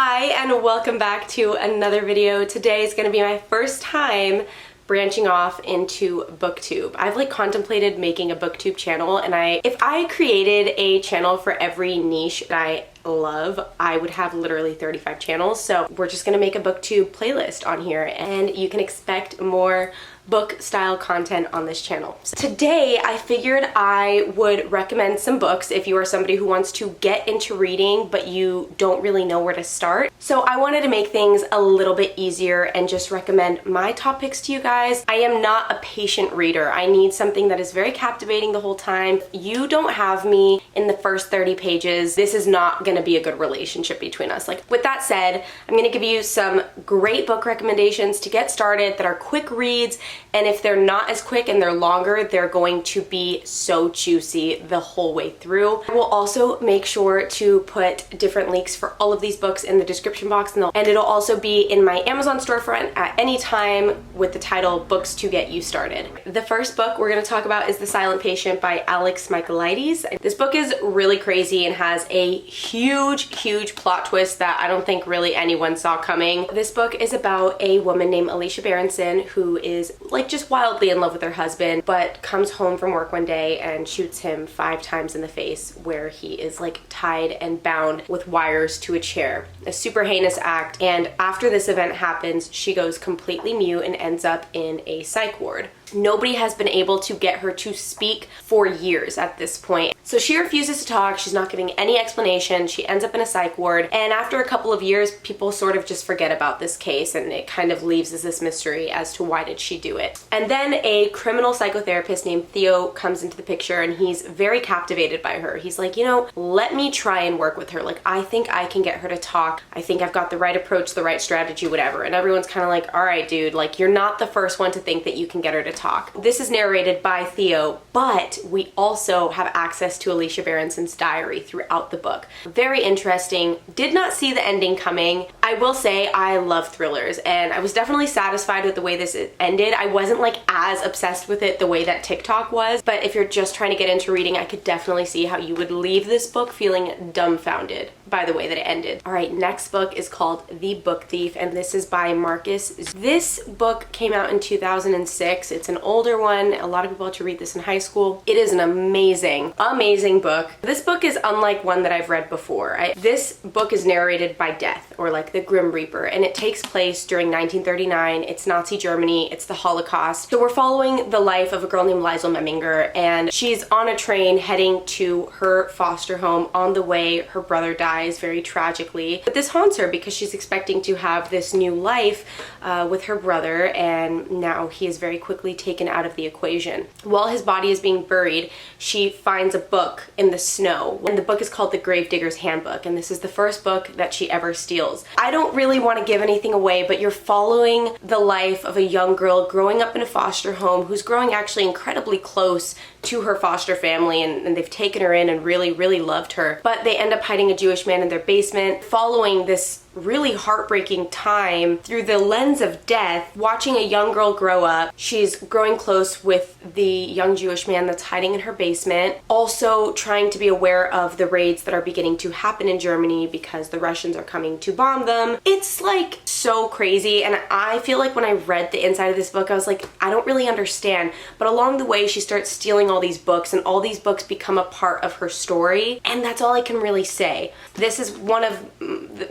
Hi and welcome back to another video. Today is going to be my first time branching off into booktube. I've contemplated making a booktube channel, and if I created a channel for every niche that I love, I would have literally 35 channels. So we're just gonna make a booktube playlist on here, and you can expect more book style content on this channel. So today I figured I would recommend some books if you are somebody who wants to get into reading but you don't really know where to start. So I wanted to make things a little bit easier and just recommend my top picks to you guys. I am not a patient reader. I need something that is very captivating the whole time. You don't have me in the first 30 pages. This is not gonna be a good relationship between us. With that said, I'm gonna give you some great book recommendations to get started that are quick reads. And if they're not as quick and they're longer, they're going to be so juicy the whole way through. I will also make sure to put different links for all of these books in the description box, and it'll also be in my Amazon storefront at any time with the title Books to Get You Started. The first book we're going to talk about is The Silent Patient by Alex Michaelides. This book is really crazy and has a huge plot twist that I don't think really anyone saw coming. This book is about a woman named Alicia Berenson who is just wildly in love with her husband, but comes home from work one day and shoots him 5 times in the face, where he is tied and bound with wires to a chair. A super heinous act. And after this event happens, she goes completely mute and ends up in a psych ward. Nobody has been able to get her to speak for years at this point. So she refuses to talk. She's not giving any explanation. She ends up in a psych ward. And after a couple of years, people sort of just forget about this case, and it kind of leaves as this mystery as to why did she do it. And then a criminal psychotherapist named Theo comes into the picture, and he's very captivated by her. He's like, let me try and work with her. I think I can get her to talk. I think I've got the right approach, the right strategy, whatever. And everyone's kind of like, all right, dude, you're not the first one to think that you can get her to talk. This is narrated by Theo, but we also have access to Alicia Berenson's diary throughout the book. Very interesting. Did not see the ending coming. I will say I love thrillers, and I was definitely satisfied with the way this ended. I wasn't as obsessed with it the way that TikTok was, but if you're just trying to get into reading, I could definitely see how you would leave this book feeling dumbfounded by the way that it ended. All right, next book is called The Book Thief, and this is by Marcus. This book came out in 2006. It's an older one. A lot of people had to read this in high school. It is an amazing book. This book is unlike one that I've read before. This book is narrated by Death, or the Grim Reaper, and it takes place during 1939. It's Nazi Germany. It's the Holocaust. So we're following the life of a girl named Liesl Memminger, and she's on a train heading to her foster home. On the way, her brother dies very tragically. But this haunts her because she's expecting to have this new life with her brother, and now he is very quickly taken out of the equation. While his body is being buried, she finds a book in the snow, and the book is called The Gravedigger's Handbook, and this is the first book that she ever steals. I don't really want to give anything away, but you're following the life of a young girl growing up in a foster home who's growing actually incredibly close to her foster family, and they've taken her in and really loved her, but they end up hiding a Jewish man in their basement. Following this really heartbreaking time through the lens of death, watching a young girl grow up. She's growing close with the young Jewish man that's hiding in her basement, also trying to be aware of the raids that are beginning to happen in Germany because the Russians are coming to bomb them. It's so crazy, and I feel when I read the inside of this book, I was I don't really understand, but along the way she starts stealing all these books, and all these books become a part of her story, and that's all I can really say. This is one of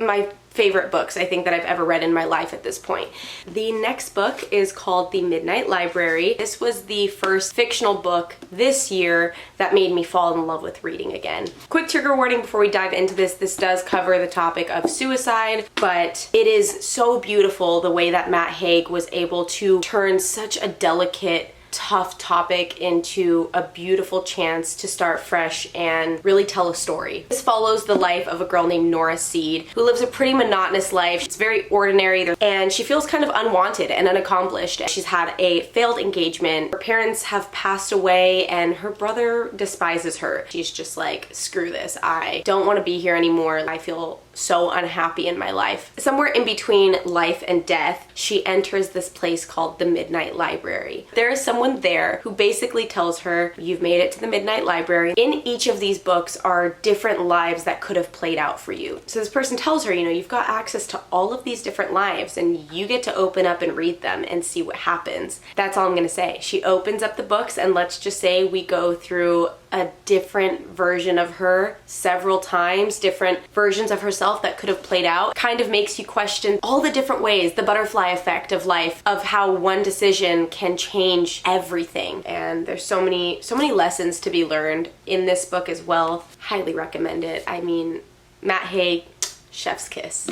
my favorite books I think that I've ever read in my life at this point. The next book is called The Midnight Library. This was the first fictional book this year that made me fall in love with reading again. Quick trigger warning before we dive into this. This does cover the topic of suicide, but it is so beautiful the way that Matt Haig was able to turn such a delicate, tough topic into a beautiful chance to start fresh and really tell a story. This follows the life of a girl named Nora Seed, who lives a pretty monotonous life. It's very ordinary, and she feels kind of unwanted and unaccomplished. She's had a failed engagement. Her parents have passed away, and her brother despises her. She's just screw this. I don't want to be here anymore. I feel so unhappy in my life. Somewhere in between life and death, she enters this place called the Midnight Library. There is someone there who basically tells her, you've made it to the Midnight Library. In each of these books are different lives that could have played out for you. So this person tells her, you know, you've got access to all of these different lives and you get to open up and read them and see what happens. That's all I'm gonna say. She opens up the books and let's just say we go through a different version of her several times, different versions of herself that could have played out. Kind of makes you question all the different ways, the butterfly effect of life, of how one decision can change everything. And there's so many lessons to be learned in this book as well. Highly recommend it. I mean, Matt Haig, chef's kiss.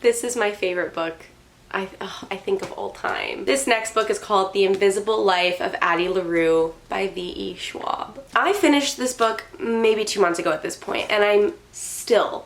This is my favorite book I think of all time. This next book is called The Invisible Life of Addie Larue by V.E. Schwab. I finished this book maybe 2 months ago at this point, and I'm still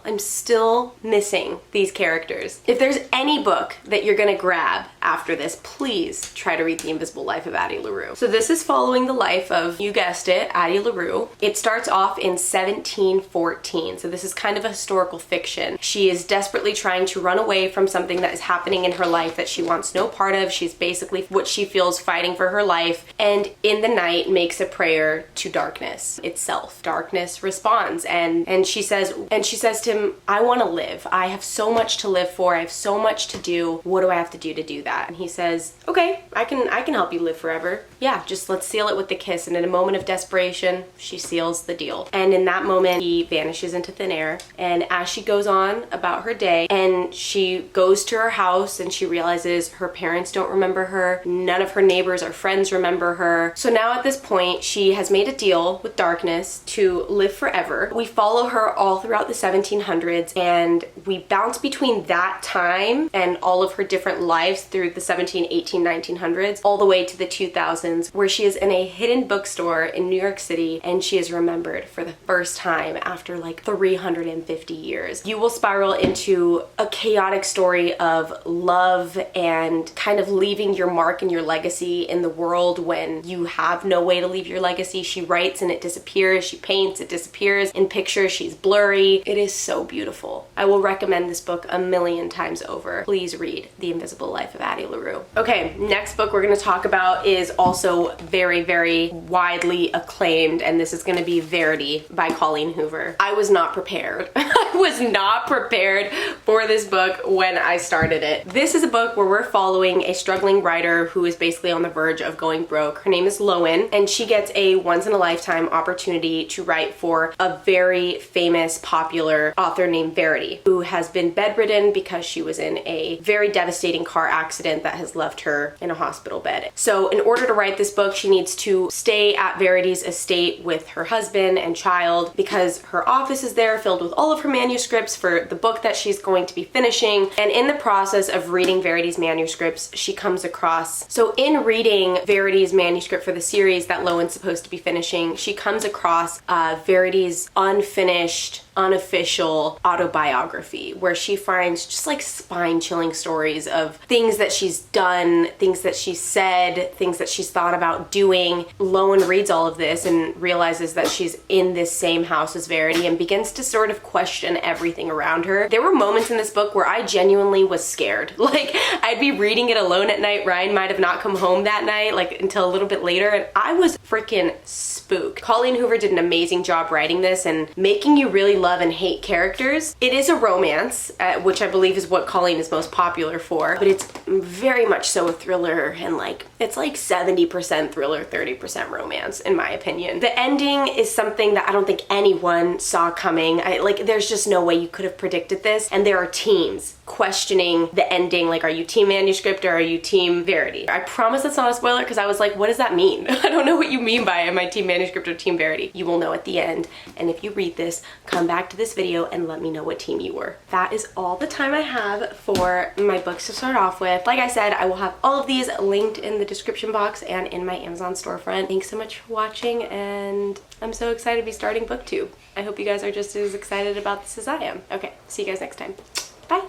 missing these characters. If there's any book that you're gonna grab after this, please try to read The Invisible Life of Addie Larue. So this is following the life of, you guessed it, Addie Larue. It starts off in 1714, so this is kind of a historical fiction. She is desperately trying to run away from something that is happening in her life that she wants no part of. She's basically what she feels fighting for her life, and in the night makes a prayer to darkness itself. Darkness responds, and she says to him, I want to live. I have so much to live for. I have so much to do. What do I have to do that? And he says, okay, I can help you live forever. Yeah, just let's seal it with the kiss. And in a moment of desperation, she seals the deal. And in that moment, he vanishes into thin air. And as she goes on about her day, and she goes to her house and she realizes her parents don't remember her. None of her neighbors or friends remember her. So now at this point, she has made a deal with darkness to live forever. We follow her all throughout the 1700s, and we bounce between that time and all of her different lives through the 17, 18, 1900s, all the way to the 2000s, where she is in a hidden bookstore in New York City, and she is remembered for the first time after like 350 years. You will spiral into a chaotic story of love and kind of leaving your mark and your legacy in the world when you have no way to leave your legacy. She writes and it disappears. She paints, it disappears. In pictures, she's blurry. It is so beautiful. I will recommend this book 1,000,000 times over. Please read The Invisible Life of Addie Larue. Okay, next book we're going to talk about is also very, very widely acclaimed, and this is going to be Verity by Colleen Hoover. I was not prepared. I was not prepared for this book when I started it. This is a book where we're following a struggling writer who is basically on the verge of going broke. Her name is Lowen, and she gets a once-in-a-lifetime opportunity to write for a very famous, popular author named Verity, who has been bedridden because she was in a very devastating car accident that has left her in a hospital bed. So in order to write this book, she needs to stay at Verity's estate with her husband and child because her office is there filled with all of her manuscripts for the book that she's going to be finishing. And in the process of reading Verity's manuscripts, she comes across, so in reading Verity's manuscript for the series that Lowen's supposed to be finishing, she comes across Verity's unfinished, unofficial autobiography where she finds just like spine-chilling stories of things that she's done, things that she's said, things that she's thought about doing. Lowen reads all of this and realizes that she's in this same house as Verity and begins to sort of question everything around her. There were moments in this book where I genuinely was scared. Like, I'd be reading it alone at night. Ryan might have not come home that night, like until a little bit later, and I was freaking spooked. Colleen Hoover did an amazing job writing this and making you really love and hate characters. It is a romance, which I believe is what Colleen is most popular for, but it's very much so a thriller, and like it's like 70% thriller, 30% romance in my opinion. The ending is something that I don't think anyone saw coming. There's just no way you could have predicted this, and there are teams questioning the ending, like, are you team manuscript or are you team Verity? I promise that's not a spoiler because I was like, what does that mean? I don't know what you mean by am I team manuscript or team Verity. You will know at the end, and if you read this, come back to this video and let me know what team you were. That is all the time I have for my books to start off with. Like I said, I will have all of these linked in the description box and in my Amazon storefront. Thanks so much for watching, and I'm so excited to be starting BookTube. I hope you guys are just as excited about this as I am. Okay, see you guys next time. Bye.